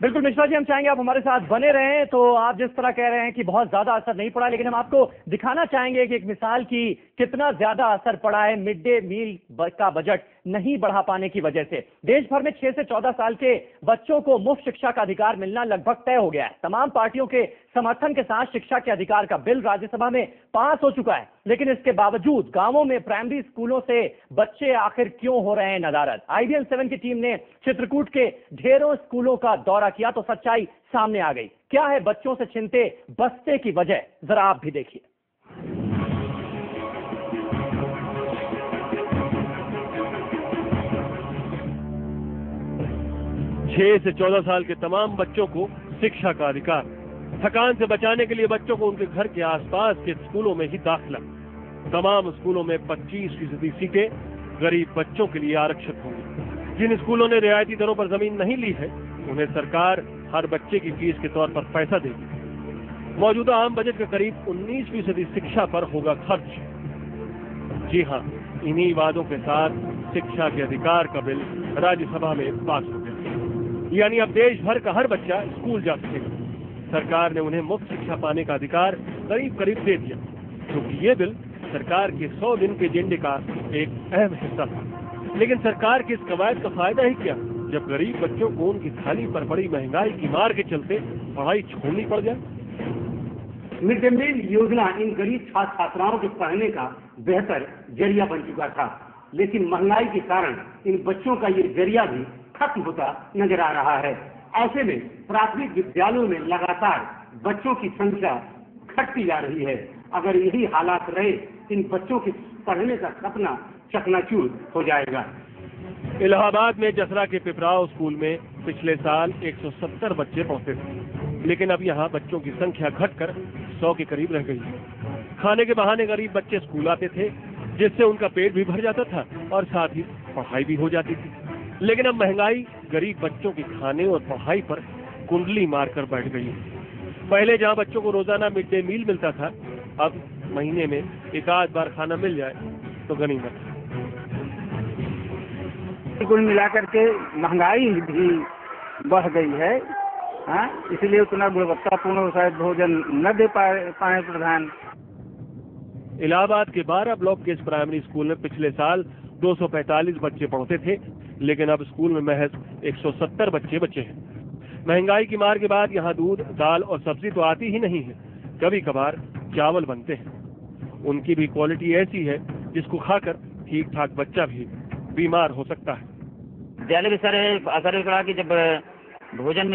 बिल्कुल मिश्रा जी, हम चाहेंगे आप हमारे साथ बने रहें। तो आप जिस तरह कह रहे हैं कि बहुत ज्यादा असर नहीं पड़ा, लेकिन हम आपको दिखाना चाहेंगे कि एक मिसाल की कितना ज्यादा असर पड़ा है मिड डे मील का बजट नहीं बढ़ा पाने की वजह से। देश भर में 6 से 14 साल के बच्चों को मुफ्त शिक्षा का अधिकार मिलना लगभग तय हो गया है। तमाम पार्टियों के समर्थन के साथ शिक्षा के अधिकार का बिल राज्यसभा में पास हो चुका है, लेकिन इसके बावजूद गांवों में प्राइमरी स्कूलों से बच्चे आखिर क्यों हो रहे हैं नदारद। IBN 7 की टीम ने चित्रकूट के ढेरों स्कूलों का दौरा किया तो सच्चाई सामने आ गई। क्या है बच्चों से छिनते बस्ते की वजह, जरा आप भी देखिए। 6 से 14 साल के तमाम बच्चों को शिक्षा का अधिकार। थकान से बचाने के लिए बच्चों को उनके घर के आसपास के स्कूलों में ही दाखिला। तमाम स्कूलों में 25% सीटें गरीब बच्चों के लिए आरक्षित होंगी। जिन स्कूलों ने रियायती दरों पर जमीन नहीं ली है, उन्हें सरकार हर बच्चे की फीस के तौर पर पैसा देगी। मौजूदा आम बजट का करीब 19% शिक्षा पर होगा खर्च। जी हाँ, इन्हीं वादों के साथ शिक्षा के अधिकार का बिल राज्यसभा में पास हो गया। यानी अब देश भर का हर बच्चा स्कूल जा सकेगा। सरकार ने उन्हें मुफ्त शिक्षा पाने का अधिकार करीब करीब दे दिया, क्योंकि ये बिल सरकार के 100 दिन के एजेंडे का एक अहम हिस्सा था। लेकिन सरकार के इस कवायद का फायदा ही क्या, जब गरीब बच्चों को उनकी थाली पर बड़ी महंगाई की मार के चलते पढ़ाई छोड़नी पड़ जाए। मिड डे मील योजना इन गरीब छात्र छात्राओं के पढ़ने का बेहतर जरिया बन चुका था, लेकिन महंगाई के कारण इन बच्चों का ये जरिया भी खत्म होता नजर आ रहा है। ऐसे में प्राथमिक विद्यालयों में लगातार बच्चों की संख्या घटती जा रही है। अगर यही हालात रहे, इन बच्चों के पढ़ने का सपना चकनाचूर हो जाएगा। इलाहाबाद में जसरा के पिपराव स्कूल में पिछले साल 170 बच्चे पढ़ते थे, लेकिन अब यहाँ बच्चों की संख्या घटकर 100 के करीब रह गई है। खाने के बहाने गरीब बच्चे स्कूल आते थे, जिससे उनका पेट भी भर जाता था और साथ ही पढ़ाई भी हो जाती थी। लेकिन अब महंगाई गरीब बच्चों के खाने और पढ़ाई पर कुंडली मारकर बैठ गई है। पहले जहाँ बच्चों को रोजाना मिड डे मील मिलता था, अब महीने में एक आध बार खाना मिल जाए तो गनीमत। कुल मिलाकर के महंगाई भी बढ़ गई है, हाँ, इसलिए उतना गुणवत्तापूर्ण शायद भोजन न दे पाए प्रधान। इलाहाबाद के 12 ब्लॉक के इस प्राइमरी स्कूल में पिछले साल 245 बच्चे पढ़ते थे, लेकिन अब स्कूल में महज 170 बच्चे बचे हैं। महंगाई की मार के बाद यहाँ दूध, दाल और सब्जी तो आती ही नहीं है, कभी कभार चावल बनते हैं। उनकी भी क्वालिटी ऐसी है जिसको खाकर ठीक ठाक बच्चा भी बीमार हो सकता है। विद्यालय भी सर असर पड़ा कि जब भोजन